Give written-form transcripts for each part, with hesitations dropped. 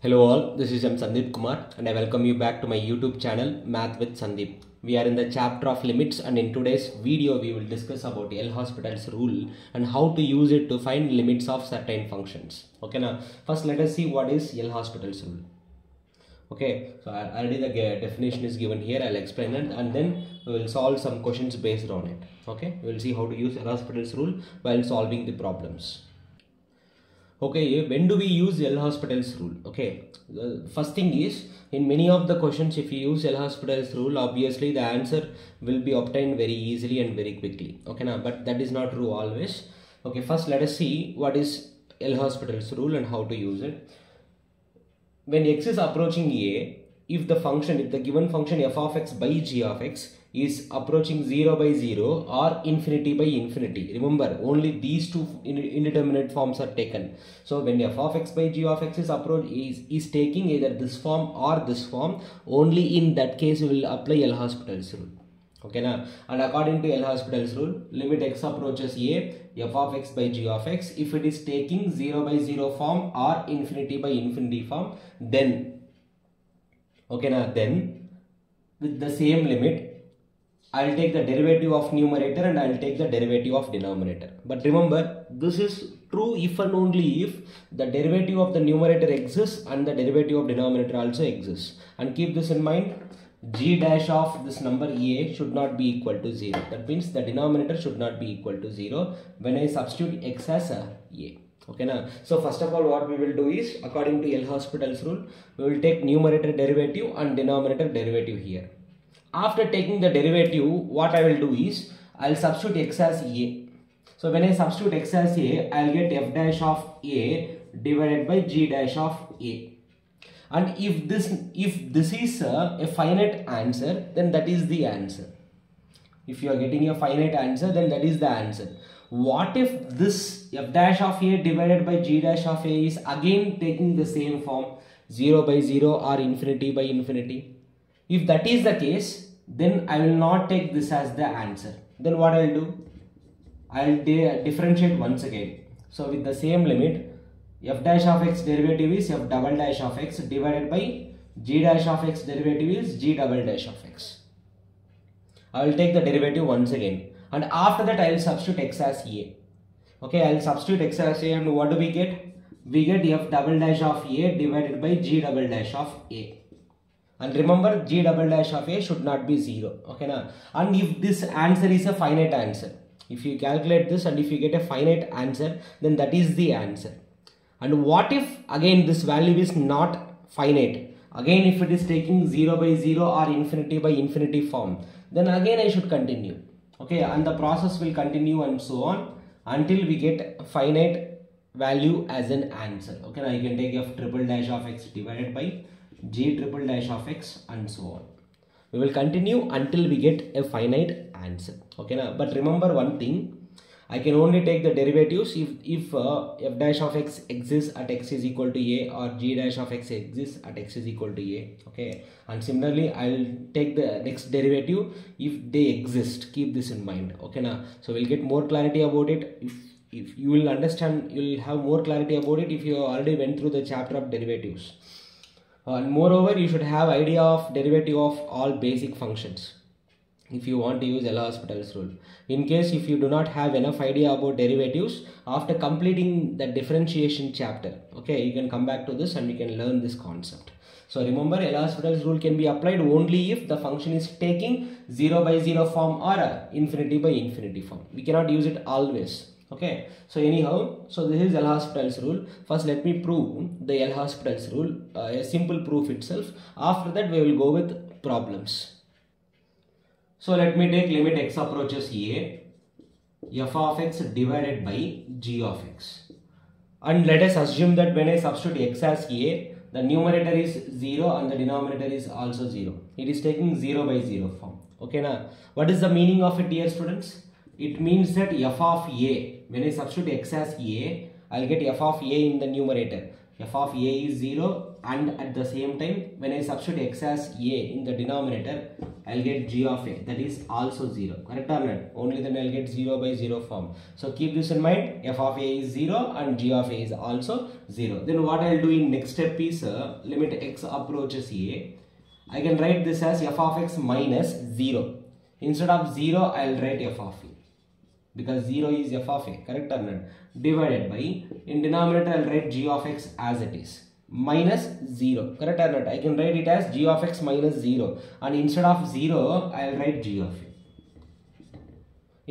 Hello all, this is Sandeep Kumar and I welcome you back to my YouTube channel Math with Sandeep. We are in the chapter of limits and in today's video we will discuss about L'Hospital's rule and how to use it to find limits of certain functions. Okay, now first let us see what is L'Hospital's rule. Okay, so already the definition is given here. I'll explain it and then we will solve some questions based on it. Okay, we will see how to use L'Hospital's rule while solving the problems. Okay, when do we use L'Hospital's rule? Okay, the first thing is, in many of the questions, if you use L'Hospital's rule, obviously the answer will be obtained very easily and very quickly. Okay, now, but that is not true always. Okay, first let us see what is L'Hospital's rule and how to use it. When x is approaching a, if the given function f of x by g of x is approaching 0 by 0 or infinity by infinity. Remember, only these two indeterminate forms are taken. So when f of x by g of x is taking either this form or this form, only in that case we will apply L'Hospital's rule. Okay, now, and according to L'Hospital's rule, limit x approaches a, f of x by g of x, if it is taking 0 by 0 form or infinity by infinity form, then, okay, now then with the same limit, I'll take the derivative of numerator and I'll take the derivative of denominator. But remember, this is true if and only if the derivative of the numerator exists and the derivative of denominator also exists. And keep this in mind, g dash of this number a should not be equal to 0. That means the denominator should not be equal to 0 when I substitute x as a. Okay, now, so first of all what we will do is, according to L'Hospital's rule, we will take numerator derivative and denominator derivative here. After taking the derivative, what I will do is, I will substitute x as a. So when I substitute x as a, I will get f dash of a divided by g dash of a. And if this is a finite answer, then that is the answer. If you are getting a finite answer, then that is the answer. What if this f dash of a divided by g dash of a is again taking the same form, 0 by 0 or infinity by infinity? If that is the case, then I will not take this as the answer. Then what I will do? I will differentiate once again. So with the same limit, f dash of x derivative is f double dash of x divided by g dash of x derivative is g double dash of x. I will take the derivative once again. And after that I will substitute x as a. Okay, I will substitute x as a and what do we get? We get f double dash of a divided by g double dash of a. And remember, g double dash of a should not be 0. Okay, now, and if this answer is a finite answer, if you calculate this and if you get a finite answer, then that is the answer. And what if again this value is not finite? Again, if it is taking 0 by 0 or infinity by infinity form, then again I should continue. Okay, and the process will continue and so on until we get a finite value as an answer. Okay, now you can take f triple dash of x divided by g triple dash of x and so on. We will continue until we get a finite answer. Okay, now, but remember one thing, I can only take the derivatives if f dash of x exists at x is equal to a or g dash of x exists at x is equal to a. Okay, and similarly I will take the next derivative if they exist. Keep this in mind. Okay, now, so we'll get more clarity about it. If you will understand, you will have more clarity about it if you already went through the chapter of derivatives. And moreover, you should have idea of derivative of all basic functions if you want to use L'Hospital's rule. In case if you do not have enough idea about derivatives, after completing the differentiation chapter, okay, you can come back to this and you can learn this concept. So remember, L'Hospital's rule can be applied only if the function is taking 0 by 0 form or infinity by infinity form. We cannot use it always. Okay, so anyhow, so this is L'Hospital's rule. First let me prove the L'Hospital's rule, a simple proof itself. After that we will go with problems. So let me take limit x approaches a, f of x divided by g of x. And let us assume that when I substitute x as a, the numerator is 0 and the denominator is also 0. It is taking 0 by 0 form. Okay, now what is the meaning of it, dear students? It means that f of a, when I substitute x as a, I will get f of a in the numerator. f of a is 0, and at the same time when I substitute x as a in the denominator, I'll get g of a, that is also 0. Correct or not? Only then I'll get 0 by 0 form. So keep this in mind, f of a is 0 and g of a is also 0. Then what I'll do in next step is limit x approaches a. I can write this as f of x minus 0. Instead of 0, I'll write f of a, because 0 is f of a, correct or not? Divided by, in denominator I'll write g of x as it is, minus 0, correct or not? I can write it as g of x minus 0, and instead of 0, I'll write g of a.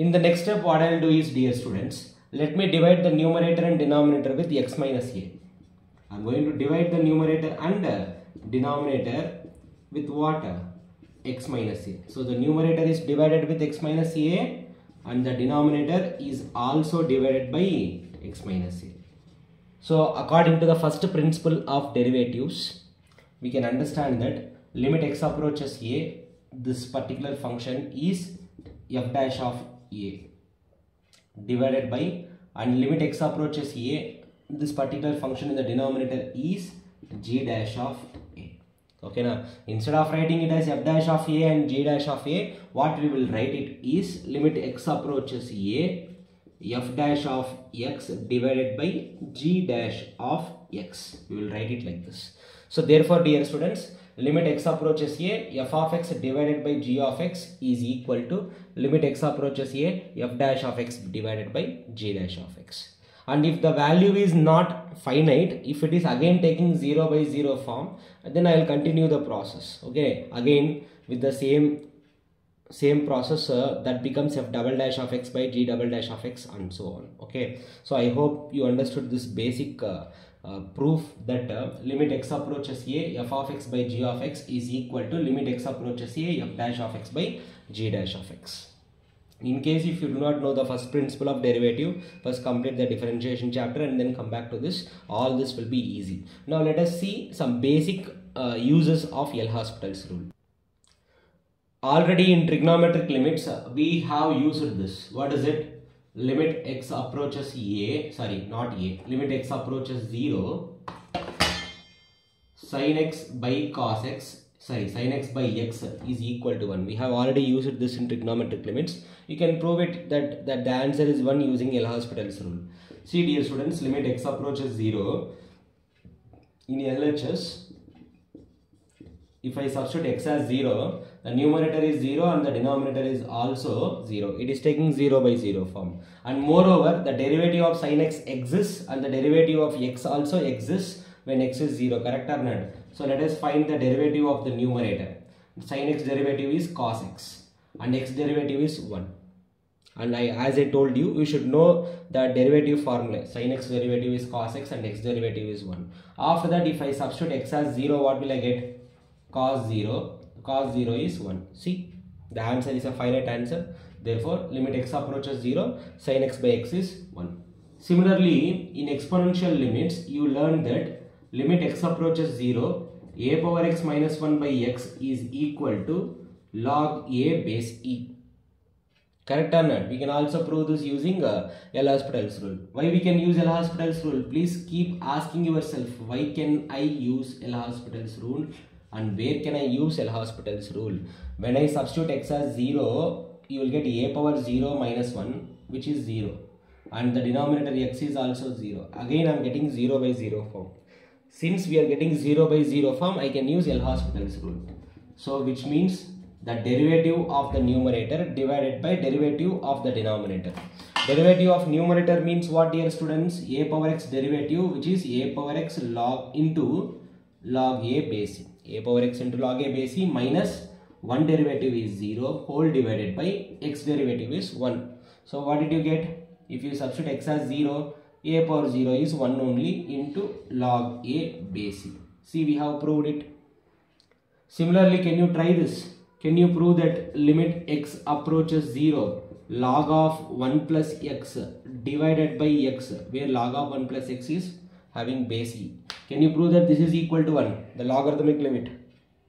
In the next step, what I'll do is, dear students, let me divide the numerator and denominator with x minus a. I'm going to divide the numerator and denominator with what? X minus a. So the numerator is divided with x minus a, and the denominator is also divided by x minus a. So according to the first principle of derivatives, we can understand that limit x approaches a, this particular function is f dash of a, divided by, and limit x approaches a, this particular function in the denominator is g dash of a. Okay, now instead of writing it as f dash of a and g dash of a, what we will write it is limit x approaches a, f dash of x divided by g dash of x. We will write it like this. So therefore, dear students, limit x approaches a, f of x divided by g of x is equal to limit x approaches a, f dash of x divided by g dash of x. And if the value is not finite, if it is again taking 0 by 0 form, then I will continue the process. Okay, again with the same process, that becomes f double dash of x by g double dash of x, and so on. Okay, so I hope you understood this basic proof that limit x approaches a, f of x by g of x is equal to limit x approaches a, f dash of x by g dash of x. In case if you do not know the first principle of derivative, first complete the differentiation chapter and then come back to this. All this will be easy. Now let us see some basic uses of L'Hospital's rule. Already in trigonometric limits, we have used this. What is it? Limit x approaches limit x approaches 0, sin x by cos x, sin x by x is equal to 1. We have already used this in trigonometric limits. You can prove it that the answer is 1 using L'Hospital's rule. See, dear students, limit x approaches 0. In LHS, if I substitute x as 0, the numerator is 0 and the denominator is also 0. It is taking 0 by 0 form. And moreover, the derivative of sin x exists and the derivative of x also exists when x is 0, correct or not? So let us find the derivative of the numerator. Sin x derivative is cos x and x derivative is 1. And as I told you, you should know the derivative formula. Sin x derivative is cos x and x derivative is 1. After that, if I substitute x as 0, what will I get? Cos 0. Cos 0 is 1. See, the answer is a finite answer. Therefore, limit x approaches 0, sin x by x is 1. Similarly, in exponential limits, you learn that limit x approaches 0, a power x minus 1 by x is equal to log a base e. Correct or not? We can also prove this using L'Hospital's rule. Why we can use L'Hospital's rule? Please keep asking yourself, why can I use L'Hospital's rule and where can I use L'Hospital's rule? When I substitute x as 0, you will get a power 0 minus 1, which is 0. And the denominator x is also 0. Again, I am getting 0 by 0 form. Since we are getting 0 by 0 form, I can use L'Hospital's rule. So, which means the derivative of the numerator divided by derivative of the denominator. Derivative of numerator means what, dear students? A power x derivative, which is a power x log into log a base e. A power x into log a base e minus 1 derivative is 0 whole divided by x derivative is 1. So what did you get? If you substitute x as 0, a power 0 is 1 only into log a base e. See, we have proved it. Similarly, can you try this? Can you prove that limit x approaches 0, log of 1 plus x divided by x, where log of 1 plus x is having base e. Can you prove that this is equal to 1, the logarithmic limit,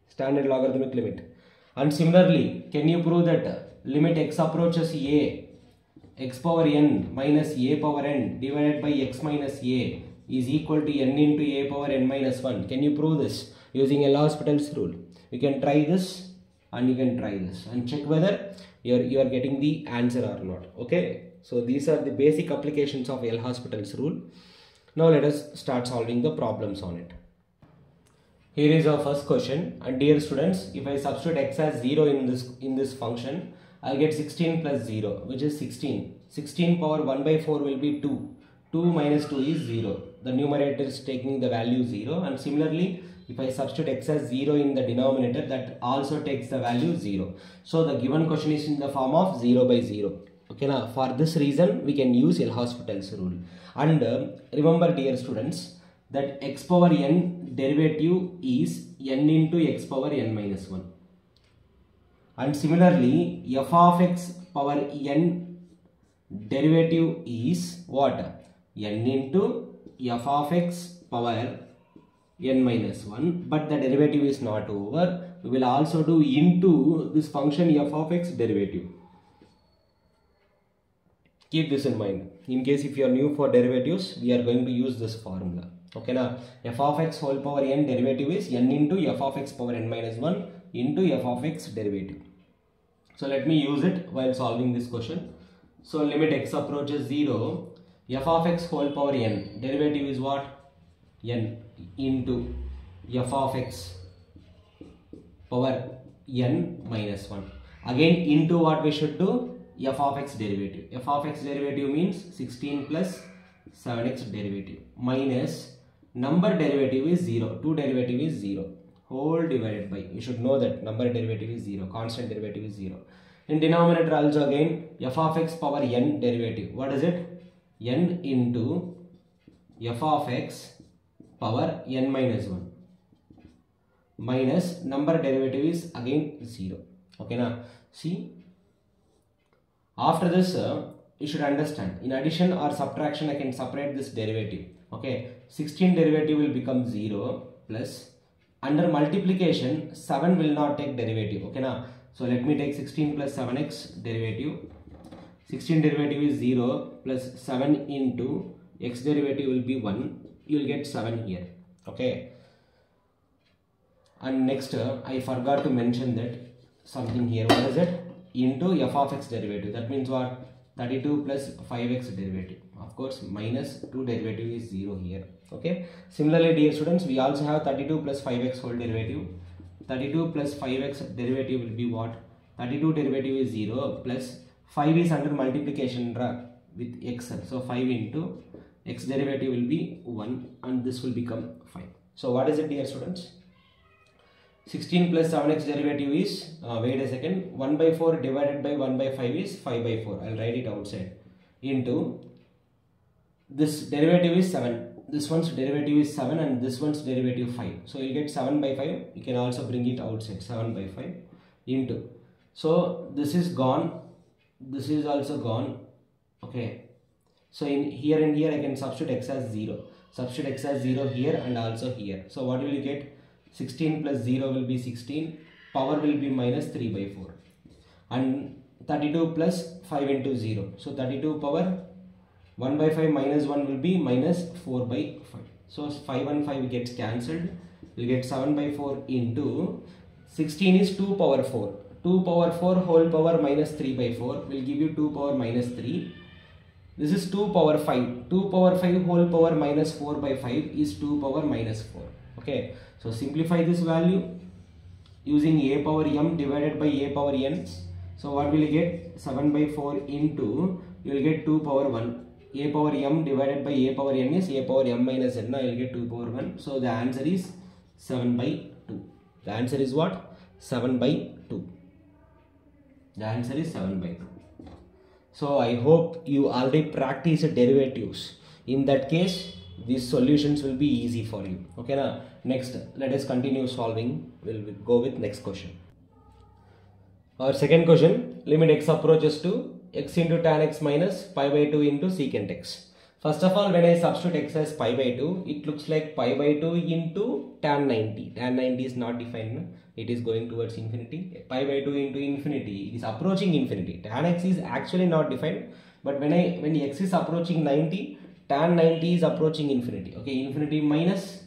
standard logarithmic limit? And similarly, can you prove that limit x approaches a, x power n minus a power n divided by x minus a is equal to n into a power n minus 1. Can you prove this using L'Hospital's rule? You can try this and you can try this and check whether you are getting the answer or not. Okay, so these are the basic applications of L'Hospital's rule. Now let us start solving the problems on it. Here is our first question, and dear students, if I substitute x as 0 in this function, I'll get 16 plus 0, which is 16. 16 power 1 by 4 will be 2. 2 minus 2 is 0. The numerator is taking the value 0, and similarly, if I substitute x as 0 in the denominator, that also takes the value 0. So the given question is in the form of 0 by 0. Okay, now for this reason, we can use L'Hospital's rule. And remember, dear students, that x power n derivative is n into x power n minus 1. And similarly, f of x power n derivative is what? N into f of x power n minus 1. But the derivative is not over. We will also do into this function f of x derivative. Keep this in mind. In case if you are new for derivatives, we are going to use this formula. Okay, now f of x whole power n derivative is n into f of x power n minus 1 into f of x derivative. So let me use it while solving this question. So limit x approaches 0, f of x whole power n derivative is what? N into f of x power n minus 1. Again into what we should do? F of x derivative. F of x derivative means 16 plus 7x derivative minus number derivative is 0. 2 derivative is 0. Whole divided by, you should know that number derivative is 0. Constant derivative is 0. In denominator also again f of x power n derivative. What is it? N into f of x power n minus 1 minus number derivative is again 0. Okay, now see, after this you should understand, in addition or subtraction I can separate this derivative. Okay, 16 derivative will become 0 plus under multiplication 7 will not take derivative. Okay, now so let me take 16 plus 7x derivative. 16 derivative is 0 plus 7 into x derivative will be 1. You will get 7 here. Okay, and next I forgot to mention that something here. What is it? Into f of x derivative. That means what? 32 plus 5x derivative. Of course, minus 2 derivative is 0 here. Okay. Similarly, dear students, we also have 32 plus 5x whole derivative. 32 plus 5x derivative will be what? 32 derivative is 0 plus 5 is under multiplication with x. So 5 into x derivative will be 1 and this will become 5. So what is it, dear students? 16 plus 7x derivative is, wait a second, 1 by 4 divided by 1 by 5 is 5 by 4. I'll write it outside. Into this derivative is 7. This one's derivative is 7 and this one's derivative 5. So you'll get 7 by 5. You can also bring it outside. 7 by 5 into. So this is gone. This is also gone. Okay. So in here and here I can substitute x as 0. Substitute x as 0 here and also here. So what will you get? 16 plus 0 will be 16, power will be minus 3 by 4 and 32 plus 5 into 0. So 32 power 1 by 5 minus 1 will be minus 4 by 5. So 5 and 5 gets cancelled. We get 7 by 4 into 16 is 2 power 4. 2 power 4 whole power minus 3 by 4 will give you 2 power minus 3. This is 2 power 5. 2 power 5 whole power minus 4 by 5 is 2 power minus 4. Okay. So simplify this value using a power m divided by a power n. So what will you get? 7 by 4 into, you will get 2 power 1. A power m divided by a power n is a power m minus n. Now you will get 2 power 1. So the answer is 7 by 2. The answer is what? 7 by 2. The answer is 7 by 2. So I hope you already practiced derivatives. In that case, these solutions will be easy for you. Okay, now next let us continue solving. We'll go with next question. Our second question, limit x approaches to x into tan x minus pi by 2 into secant x. First of all, when I substitute x as pi by 2, it looks like pi by 2 into tan 90. Tan 90 is not defined. It is going towards infinity. Pi by 2 into infinity, it is approaching infinity. Tan x is actually not defined, but when x is approaching 90, tan 90 is approaching infinity. Okay, infinity minus,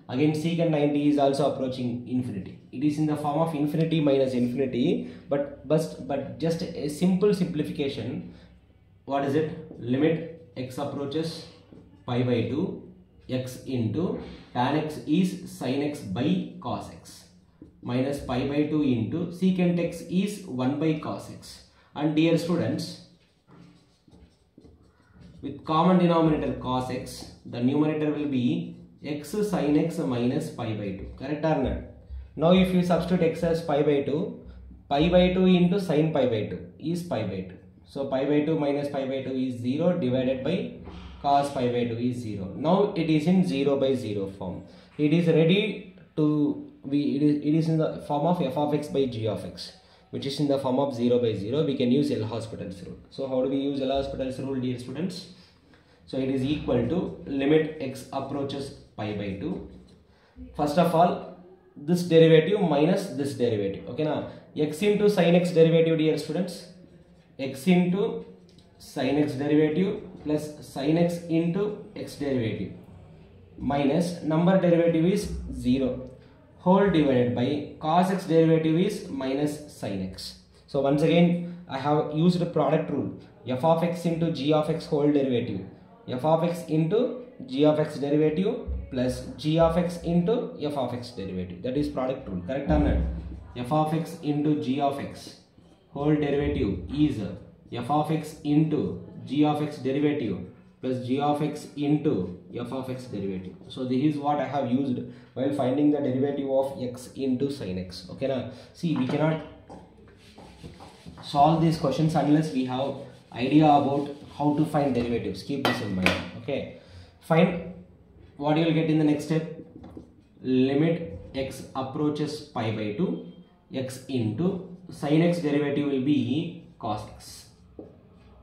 again secant 90 is also approaching infinity. It is in the form of infinity minus infinity, but just a simple simplification. What is it? Limit x approaches pi by 2, x into tan x is sin x by cos x, minus pi by 2 into secant x is 1 by cos x. And dear students, with common denominator cos x, the numerator will be x sin x minus pi by 2. Correct or not? Now if you substitute x as pi by 2 into sin pi by 2 is pi by 2. So pi by 2 minus pi by 2 is 0 divided by cos pi by 2 is 0. Now it is in 0 by 0 form. It is ready to be, it is in the form of f of x by g of x, which is in the form of 0 by 0. We can use L'Hospital's rule. So how do we use L'Hospital's rule, dear students? So it is equal to limit x approaches pi by 2. First of all, this derivative minus this derivative. Okay, now x into sin x derivative, dear students, x into sin x derivative plus sin x into x derivative minus number derivative is 0 whole divided by cos x derivative is minus sin x. So once again I have used the product rule, f of x into g of x whole derivative, f of x into g of x derivative plus g of x into f of x derivative. That is product rule. Correct or not? F of x into g of x whole derivative is f of x into g of x derivative plus g of x into f of x derivative. So this is what I have used while finding the derivative of x into sin x. Okay, now see, we cannot solve these questions unless we have idea about how to find derivatives. Keep this in mind. Okay, find what you will get in the next step. Limit x approaches pi by 2, x into sin x derivative will be cos x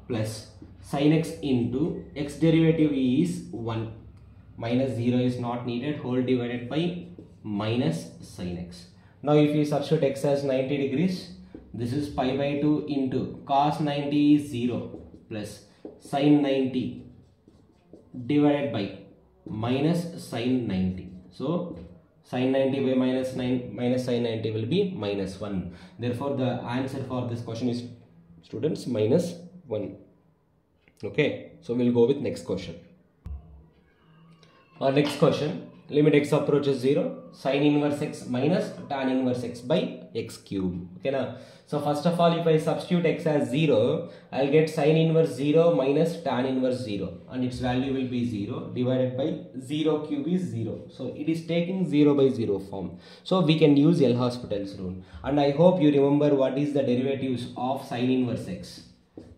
plus sin x into x derivative is 1 minus 0 is not needed whole divided by minus sin x. Now if you substitute x as 90 degrees, this is pi by 2 into cos 90 is 0 plus sin 90 divided by minus sin 90. So sin 90 by minus sin 90 will be minus 1. Therefore the answer for this question is, students, minus 1. Okay, so we'll go with next question. Our next question, limit x approaches 0, sin inverse x minus tan inverse x by x cube. Okay, now so first of all, if I substitute x as 0, I'll get sin inverse 0 minus tan inverse 0, and its value will be 0 divided by 0 cube is 0. So it is taking 0 by 0 form. So we can use L'Hospital's rule, and I hope you remember what is the derivatives of sin inverse x.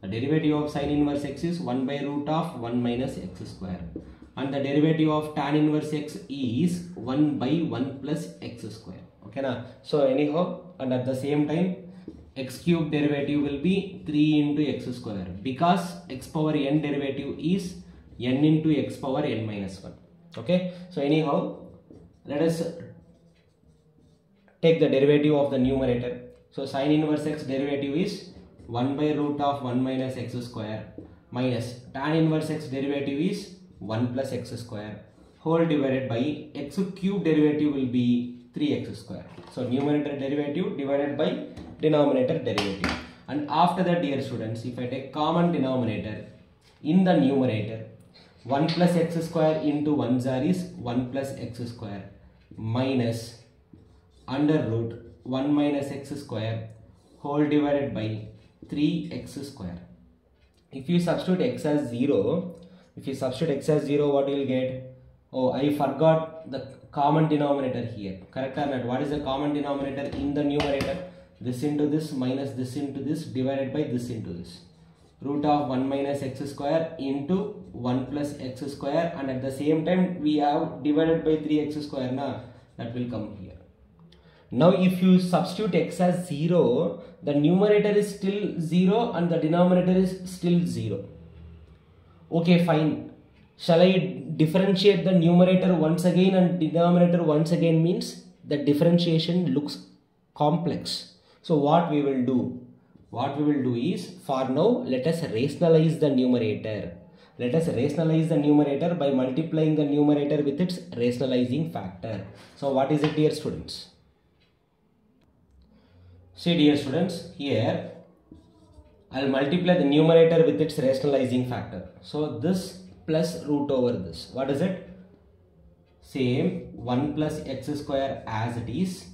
The derivative of sin inverse x is 1 by root of 1 minus x square, and the derivative of tan inverse x is 1 by 1 plus x square. Okay, now so anyhow, and at the same time x cube derivative will be 3 into x square, because x power n derivative is n into x power n minus 1. Okay, so anyhow, let us take the derivative of the numerator. So sin inverse x derivative is 1 by root of 1 minus x square minus tan inverse x derivative is 1 plus x square whole divided by x cube derivative will be 3x square. So numerator derivative divided by denominator derivative. And after that, dear students, if I take common denominator in the numerator, 1 plus x square into 1 jar is 1 plus x square minus under root 1 minus x square whole divided by 3x square. If you substitute x as 0, what you will get? Oh, I forgot the common denominator here. Correct or not? What is the common denominator in the numerator? This into this minus this into this divided by this into this. Root of 1 minus x square into 1 plus x square, and at the same time we have divided by 3x square. Now that will come here. Now if you substitute x as 0, the numerator is still 0 and the denominator is still 0. Okay, fine. Shall I differentiate the numerator once again and denominator once again? Means the differentiation looks complex. So what we will do? What we will do is, for now, let us rationalize the numerator Let us rationalize the numerator by multiplying the numerator with its rationalizing factor. So what is it, dear students? See, dear students, here I'll multiply the numerator with its rationalizing factor. So this plus root over this. What is it? Same 1 plus x square as it is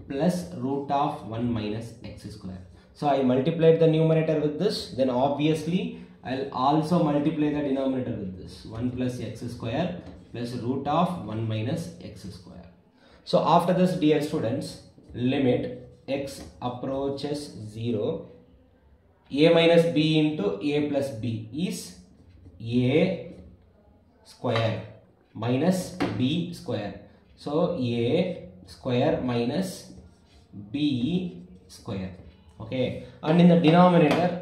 plus root of 1 minus x square. So I multiplied the numerator with this, then obviously I'll also multiply the denominator with this 1 plus x square plus root of 1 minus x square. So after this, dear students, limit x approaches 0, a minus b into a plus b is a square minus b square. So a square minus b square. Okay, and in the denominator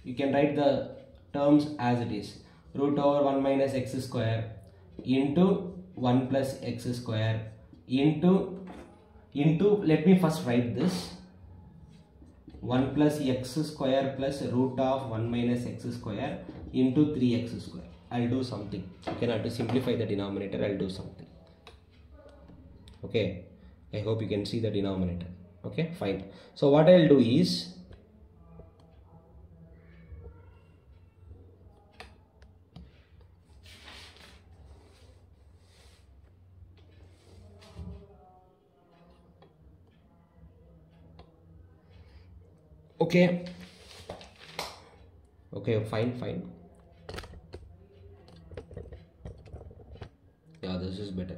you can write the terms as it is, root over 1 minus x square into 1 plus x square into let me first write this 1 plus x square plus root of 1 minus x square into 3x square. I'll do something. Okay, now to simplify the denominator, I'll do something. Okay, I hope you can see the denominator. Okay, fine. So what I'll do is, okay, fine. Yeah, this is better.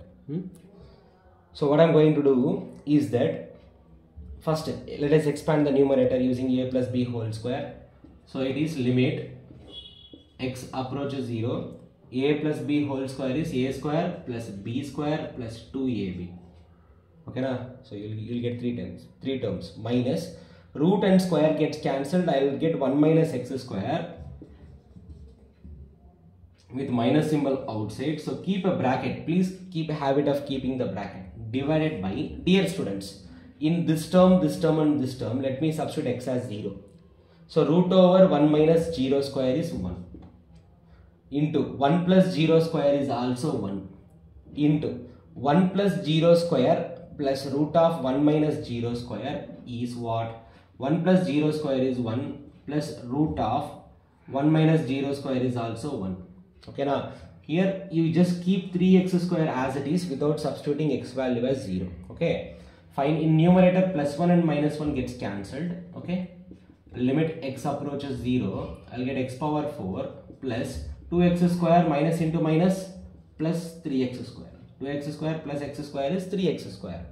So what I'm going to do is that first let us expand the numerator using a plus b whole square. So it is limit x approaches 0, a plus b whole square is a square plus b square plus 2ab. Okay na? So you'll get three terms minus root and square gets cancelled. I will get 1 minus x square with minus symbol outside. So keep a bracket. Please keep a habit of keeping the bracket. Divided by, dear students, in this term and this term, let me substitute x as 0. So root over 1 minus 0 square is 1 into 1 plus 0 square is also 1 into 1 plus 0 square plus root of 1 minus 0 square is what? 1 plus 0 square is 1 plus root of 1 minus 0 square is also 1. Okay, now here you just keep 3x square as it is without substituting x value as 0. Okay, fine. In numerator plus 1 and minus 1 gets cancelled. Okay, limit x approaches 0, I'll get x power 4 plus 2x square minus into minus plus 3x square. 2x square plus x square is 3x square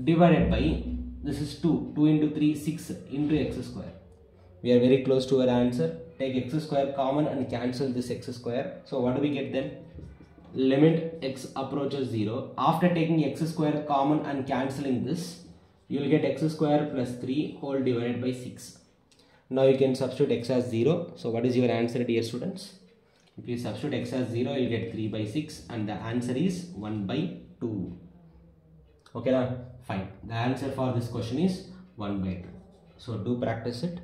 divided by, this is 2 into 3, 6 into x square. We are very close to our answer. Take x square common and cancel this x square. So what do we get then? Limit x approaches 0. After taking x square common and cancelling this, you will get x square plus 3 whole divided by 6. Now you can substitute x as 0. So what is your answer, dear students? If you substitute x as 0, you will get 3 by 6 and the answer is 1 by 2. Okay, now fine. The answer for this question is 1 by 2. So do practice it.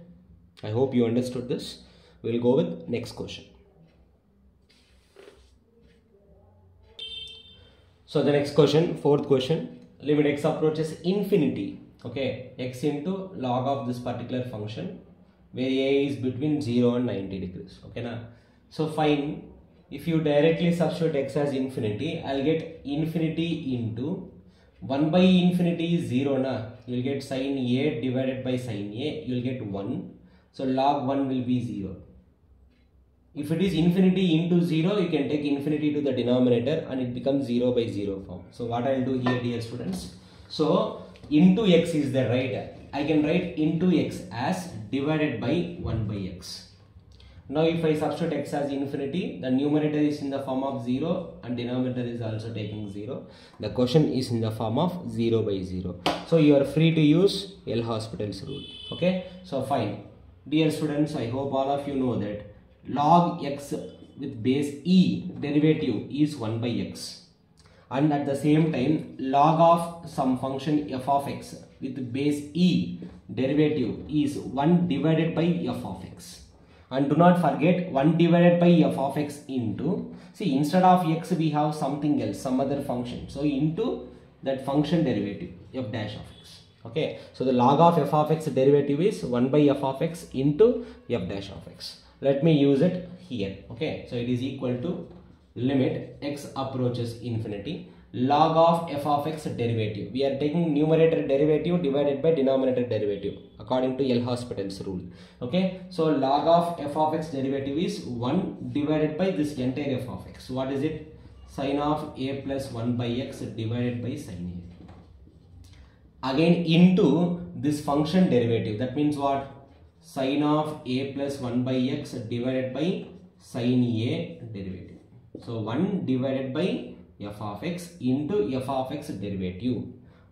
I hope you understood this. We will go with next question. So the next question, fourth question, limit x approaches infinity. Okay, x into log of this particular function where a is between 0 and 90 degrees. Okay, now so fine. If you directly substitute x as infinity, I'll get infinity into 1 by infinity is 0 na. You'll get sin a divided by sin a. You'll get 1. So log 1 will be 0. If it is infinity into 0, you can take infinity to the denominator and it becomes 0 by 0 form. So what I will do here, dear students, so into x is there, right? I can write into x as divided by 1 by x. Now if I substitute x as infinity, the numerator is in the form of 0 and denominator is also taking 0. The question is in the form of 0 by 0. So you are free to use L'Hospital's rule. Okay, so fine. Dear students, I hope all of you know that log x with base e derivative is 1 by x, and at the same time log of some function f of x with base e derivative is 1 divided by f of x, And do not forget 1 divided by f of x into, see, instead of x we have something else, some other function. So into that function derivative f dash of x. Okay, so the log of f of x derivative is 1 by f of x into f dash of x. Let me use it here. Okay, so it is equal to limit x approaches infinity, log of f of x derivative. We are taking numerator derivative divided by denominator derivative according to L'Hospital's rule. Okay, so log of f of x derivative is 1 divided by this entire f of x. What is it? Sin of a plus 1 by x divided by sin a. Again into this function derivative. That means what? Sin of a plus 1 by x divided by sin a derivative. So 1 divided by f of x into f of x derivative.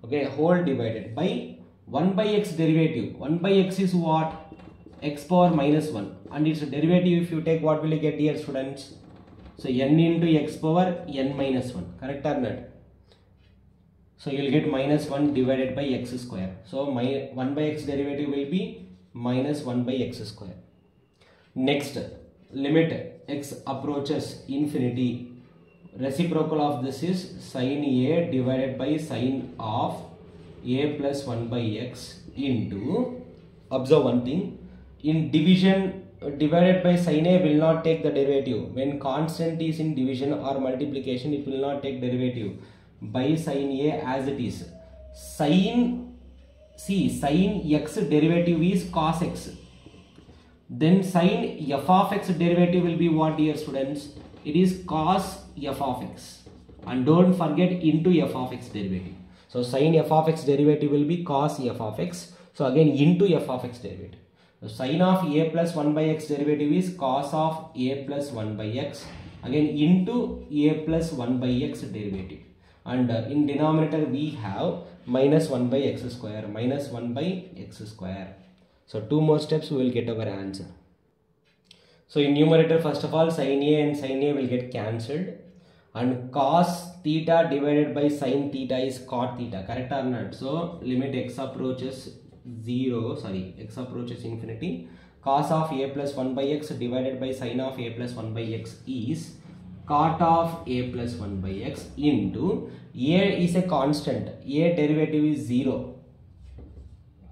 Okay, whole divided by 1 by x derivative. 1 by x is what? X power minus 1. And its derivative, if you take, what will you get here, students? So n into x power n minus 1. Correct or not? So you will get minus 1 divided by x square. So 1 by x derivative will be minus 1 by x square. Next, limit x approaches infinity. Reciprocal of this is sin a divided by sin of a plus 1 by x into, observe one thing, in division, divided by sin a will not take the derivative. When constant is in division or multiplication, it will not take derivative. By sin a as it is. Sin, see, sin x derivative is cos x. Then sin f of x derivative will be what, dear students? It is cos f of x. And don't forget into f of x derivative. So sin f of x derivative will be cos f of x. So again into f of x derivative. So sin of a plus 1 by x derivative is cos of a plus 1 by x. Again into a plus 1 by x derivative. And in denominator we have minus 1 by x square, minus 1 by x square. So 2 more steps we will get our answer. So in numerator, first of all, sin a and sin a will get cancelled. And cos theta divided by sin theta is cot theta. Correct or not? So limit x approaches x approaches infinity. Cos of a plus 1 by x divided by sin of a plus 1 by x is cot of a plus 1 by x into a is a constant, a derivative is 0,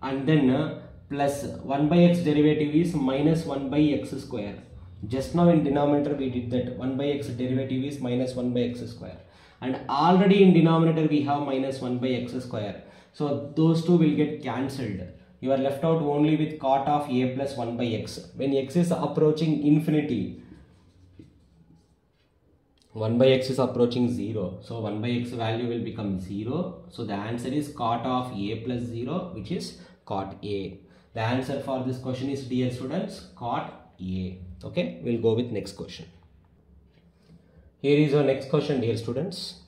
and then plus 1 by x derivative is minus 1 by x square. Just now in denominator we did that, 1 by x derivative is minus 1 by x square, and already in denominator we have minus 1 by x square. So those two will get cancelled. You are left out only with cot of a plus 1 by x. When x is approaching infinity, 1 by x is approaching 0. So 1 by x value will become 0. So the answer is cot of a plus 0, which is cot a. The answer for this question is, dear students, cot a. Okay, we'll go with next question. Here is our next question, dear students.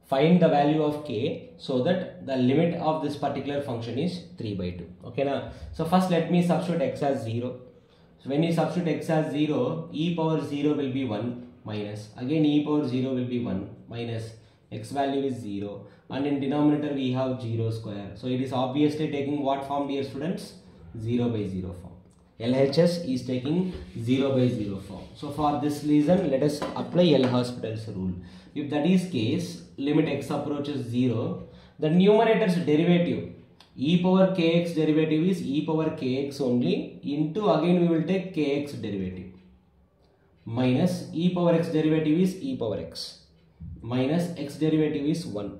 Find the value of k so that the limit of this particular function is 3 by 2. Okay, now, so first let me substitute x as 0. So when you substitute x as 0, e power 0 will be 1 minus, again e power 0 will be 1 minus, x value is 0, and in denominator we have 0 square. So it is obviously taking what form, dear students? 0 by 0 form. LHS is taking 0 by 0 form. So for this reason, let us apply L'Hospital's rule. If that is case, limit x approaches 0, the numerator's derivative, e power kx derivative is e power kx only, into, again we will take kx derivative, minus e power x derivative is e power x, minus x derivative is 1,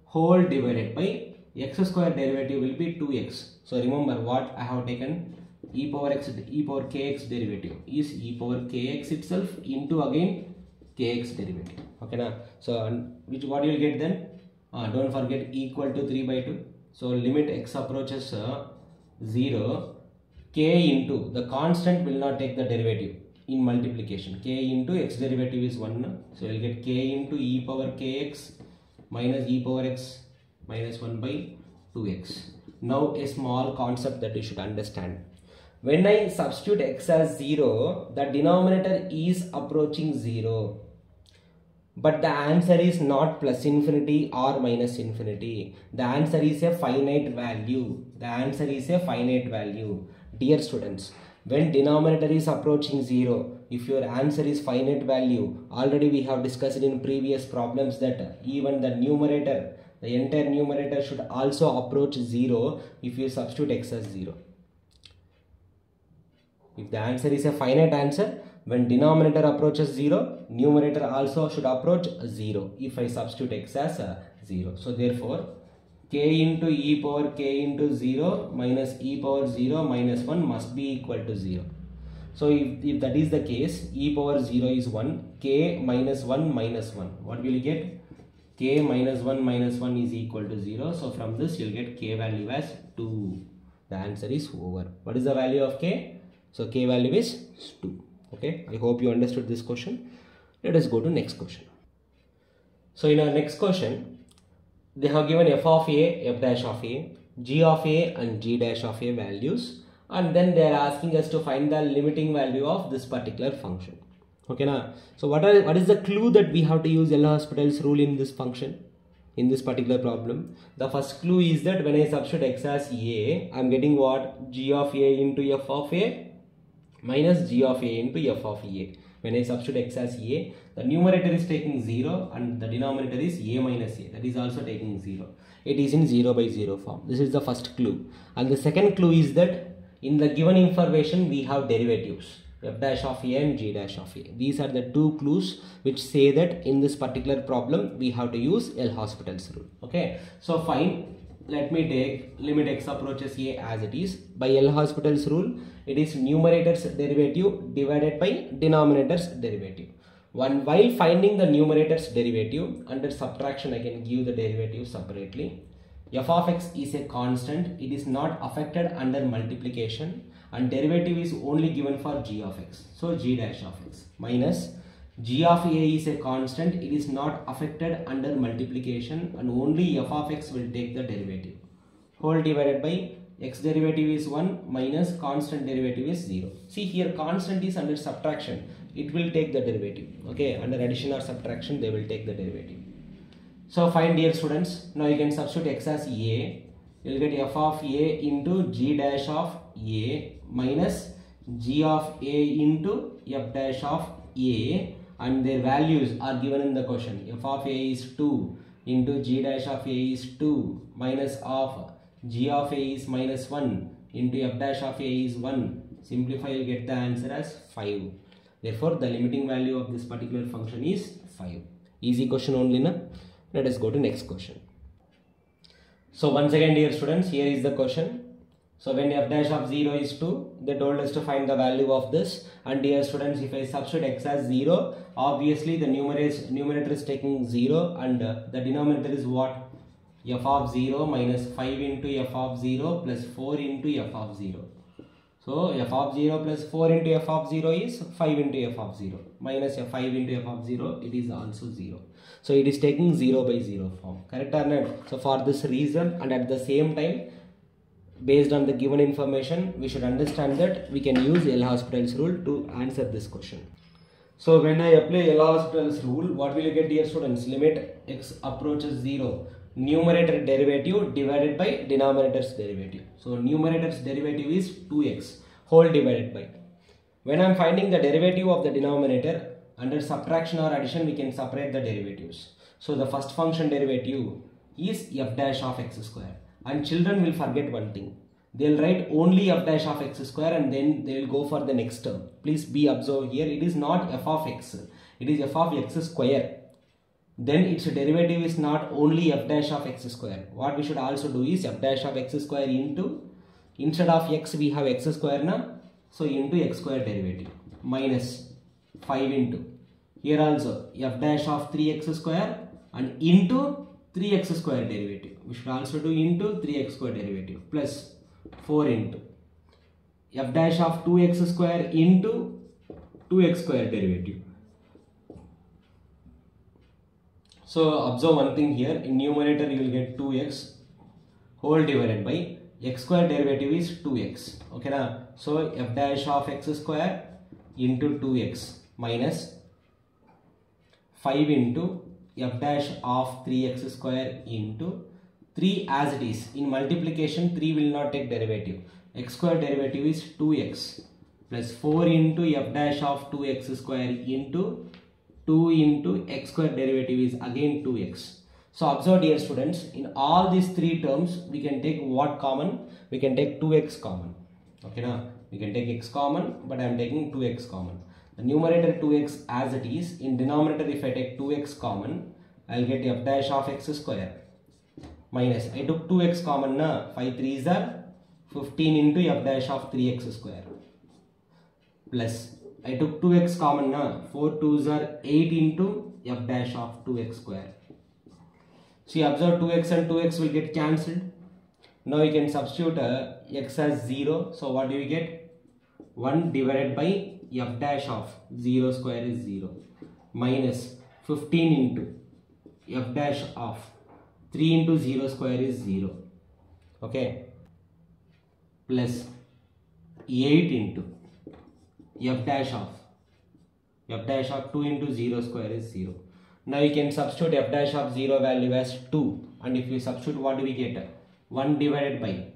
whole divided by x square derivative will be 2x. So remember what I have taken, e power kx derivative is e power kx itself into again kx derivative. Okay, now, so what you will get then? Don't forget equal to 3 by 2. So limit x approaches 0, k into, the constant will not take the derivative in multiplication, k into x derivative is 1. So you will get k into e power kx minus e power x minus 1 by 2x. Now a small concept that you should understand. When I substitute x as 0, the denominator is approaching 0. But the answer is not plus infinity or minus infinity. The answer is a finite value. The answer is a finite value. Dear students, When denominator is approaching 0, if your answer is finite value, already we have discussed in previous problems that even the numerator, the entire numerator should also approach 0 if you substitute x as 0. If the answer is a finite answer, when denominator approaches 0, numerator also should approach 0 if I substitute x as 0. So therefore, k into e power k into 0 minus e power 0 minus 1 must be equal to 0. So if that is the case, e power 0 is 1, k minus 1 minus 1. What will you get? K minus 1 minus 1 is equal to 0. So from this you will get k value as 2. The answer is over. What is the value of k? So k value is 2. Okay, I hope you understood this question. Let us go to next question. So in our next question, they have given f of a, f dash of a, g of a and g dash of a values, and then they are asking us to find the limiting value of this particular function. Okay, now, so what is the clue that we have to use L'Hospital's rule in this function, in this particular problem? The first clue is that when I substitute x as a, I am getting what? G of a into f of a minus g of a into f of a. When I substitute x as a, the numerator is taking 0 and the denominator is a minus a. That is also taking 0. It is in 0 by 0 form. This is the first clue. And the second clue is that in the given information we have derivatives, f dash of a and g dash of a. These are the two clues which say that in this particular problem we have to use L'Hospital's rule. Okay. So fine. Let me take limit x approaches a as it is. By L'Hospital's rule, it is numerator's derivative divided by denominator's derivative. While finding the numerator's derivative, under subtraction I can give the derivative separately. F of x is a constant. It is not affected under multiplication, and derivative is only given for g of x. So g dash of x minus g of a is a constant. It is not affected under multiplication, and only f of x will take the derivative. Whole divided by x derivative is 1 minus constant derivative is 0. See here, constant is under subtraction. It will take the derivative. Okay, under addition or subtraction they will take the derivative. So fine, dear students, now you can substitute x as a. You will get f of a into g dash of a minus g of a into f dash of a, and their values are given in the question. F of a is 2 into g dash of a is 2 minus of g of a is minus 1 into f dash of a is 1. Simplify, you get the answer as 5. Therefore, the limiting value of this particular function is 5. Easy question only, na? Let us go to next question. So once again, dear students, here is the question. So when f dash of 0 is 2, they told us to find the value of this. And dear students, if I substitute x as 0, obviously the numerator is taking 0 and the denominator is what? F of 0 minus 5 into f of 0 plus 4 into f of 0. So f of 0 plus 4 into f of 0 is 5 into f of 0 minus 5 into f of 0, it is also 0. So it is taking 0 by 0 form. Correct or not? So for this reason, and at the same time, based on the given information, we should understand that we can use L'Hospital's rule to answer this question. So when I apply L'Hospital's rule, what will you get, dear students? Limit x approaches 0. Numerator derivative divided by denominator's derivative. So numerator's derivative is 2x whole divided by. When I am finding the derivative of the denominator, under subtraction or addition we can separate the derivatives. So the first function derivative is f dash of x square. And children will forget one thing. They will write only f dash of x square and then they will go for the next term. Please be observed here, it is not f of x. It is f of x square. Then its derivative is not only f dash of x square. What we should also do is f dash of x square into, instead of x we have x square na, so into x square derivative minus 5 into, here also f dash of 3x square and into 3x square derivative. We should also do into 3x square derivative plus 4 into f dash of 2x square into 2x square derivative. So observe one thing here, in numerator you will get 2x whole divided by x square derivative is 2x. Okay na? So f dash of x square into 2x minus 5 into f dash of 3x square into 3 as it is. In multiplication 3 will not take derivative. X square derivative is 2x plus 4 into f dash of 2x square into 2 into x square derivative is again 2x. So observe dear students, in all these three terms we can take what common? We can take 2x common. Okay, now we can take x common, but I am taking 2x common. The numerator 2x as it is. In denominator if I take 2x common, I will get f dash of x square minus, I took 2x common na, 5 3s are 15 into f dash of 3x square plus I took 2x common na, 4 2s are 8 into f dash of 2x square. See, observe 2x and 2x will get cancelled. Now you can substitute x as 0. So what do you get? 1 divided by f dash of 0 square is 0 minus 15 into f dash of 3 into 0 square is 0. Okay. Plus 8 into f dash of 2 into 0 square is 0. Now you can substitute f dash of 0 value as 2, and if you substitute, what do we get? 1 divided by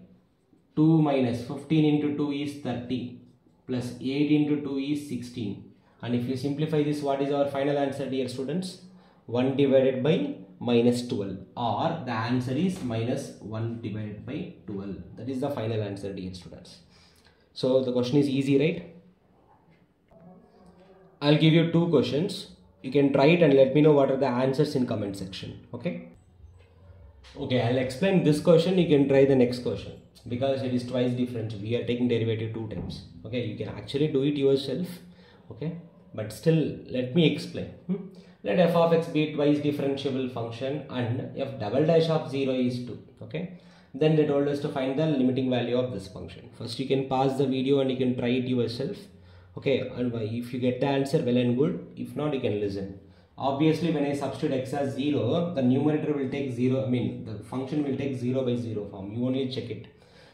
2 minus 15 into 2 is 30 plus 8 into 2 is 16, and if you simplify this, what is our final answer dear students? 1 divided by minus 12, or the answer is minus 1 divided by 12. That is the final answer dear students. So the question is easy, right? I'll give you two questions. You can try it and let me know what are the answers in comment section. Okay, I'll explain this question. You can try the next question because it is twice different. We are taking derivative 2 times. Okay, you can actually do it yourself. Okay, but still let me explain. Let f of x be twice differentiable function and f double dash of 0 is 2. Okay, then they told us to find the limiting value of this function. First you can pause the video and you can try it yourself. Okay, and if you get the answer, well and good. If not, you can listen. Obviously, when I substitute x as 0, the numerator will take 0. The function will take 0 by 0 form. You only check it.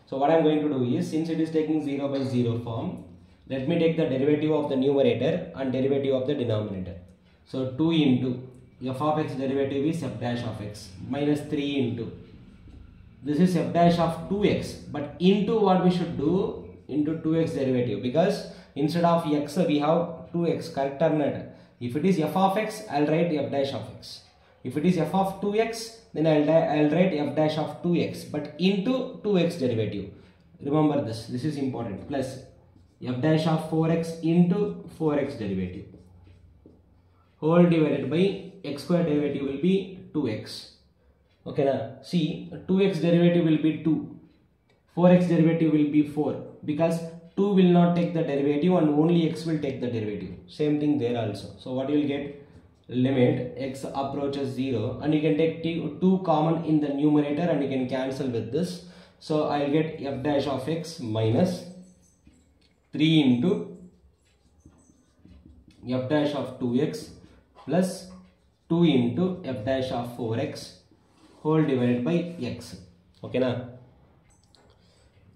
So what I am going to do is, since it is taking 0 by 0 form, let me take the derivative of the numerator and derivative of the denominator. So 2 into f of x derivative is f dash of x minus 3 into, this is f dash of 2x, but into what we should do? Into 2x derivative, because instead of x we have 2x, correct or not? If it is f of x, I'll write f dash of x. If it is f of 2x, then I'll write f dash of 2x, but into 2x derivative. Remember this is important. Plus f dash of 4x into 4x derivative, whole divided by x square derivative will be 2x. Okay, now see, 2x derivative will be 2, 4x derivative will be 4, because 2 will not take the derivative and only x will take the derivative. Same thing there also. So what you will get? Limit x approaches 0, and you can take 2 common in the numerator and you can cancel with this. So I will get f dash of x minus 3 into f dash of 2x plus 2 into f dash of 4x whole divided by x. Okay, now,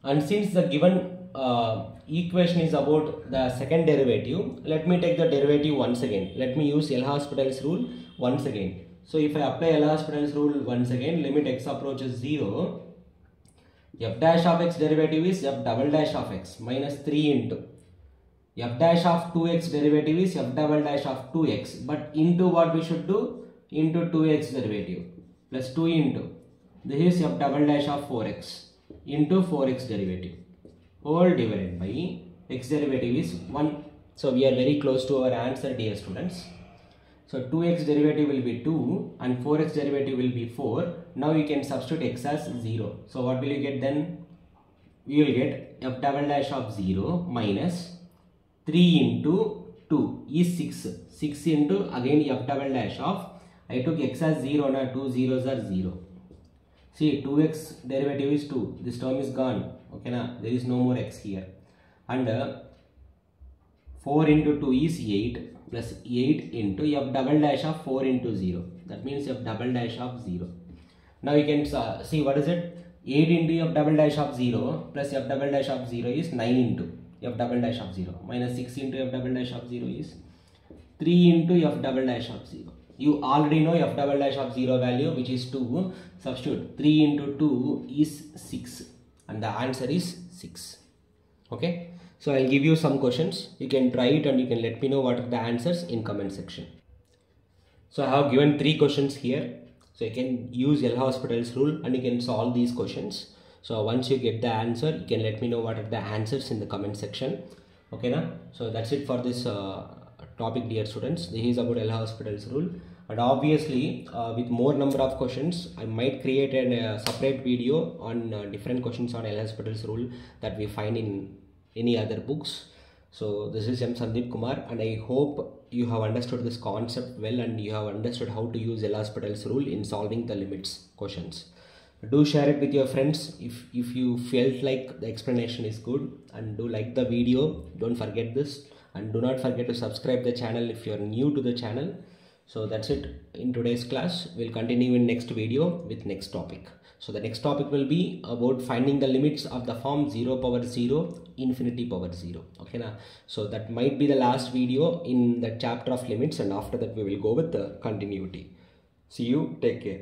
and since the given equation is about the second derivative, let me take the derivative once again. Let me use L'Hospital's rule once again. So if I apply L'Hospital's rule once again, limit x approaches 0, f dash of x derivative is f double dash of x minus 3 into f dash of 2x derivative is f double dash of 2x, but into what we should do? Into 2x derivative plus 2 into, this is f double dash of 4x into 4x derivative whole divided by x derivative is 1. So we are very close to our answer dear students. So 2x derivative will be 2 and 4x derivative will be 4. Now you can substitute x as 0. So what will you get then? We will get f double dash of 0 minus 3 into 2 is 6. 6 into again f double dash of, I took x as 0, now 2 zeros are 0. See, 2x derivative is 2. This term is gone. Okay, now there is no more x here. And 4 into 2 is 8 plus 8 into f double dash of 4 into 0. That means f double dash of 0. Now you can see what is it? 8 into f double dash of 0 plus f double dash of 0 is 9 into f double dash of 0 minus 6 into f double dash of 0 is 3 into f double dash of 0. You already know f double dash of 0 value, which is 2. Substitute 3 into 2 is 6 and the answer is 6. Okay, So I'll give you some questions. You can try it and you can let me know what are the answers in comment section. So I have given 3 questions here. So you can use L'Hospital's rule and you can solve these questions. So once you get the answer, you can let me know what are the answers in the comment section. Okay now? So that's it for this topic, dear students. This is about L'Hospital's rule. And obviously with more number of questions, I might create a separate video on different questions on L'Hospital's rule that we find in any other books. So this is M. Sandeep Kumar, and I hope you have understood this concept well and you have understood how to use L'Hospital's rule in solving the limits questions. Do share it with your friends if you felt like the explanation is good, and do like the video. Don't forget this, and do not forget to subscribe the channel if you are new to the channel. So that's it in today's class. We'll continue in next video with next topic. So the next topic will be about finding the limits of the form 0 power 0, infinity power 0. Okay now, so that might be the last video in the chapter of limits, and after that we will go with the continuity. See you, take care.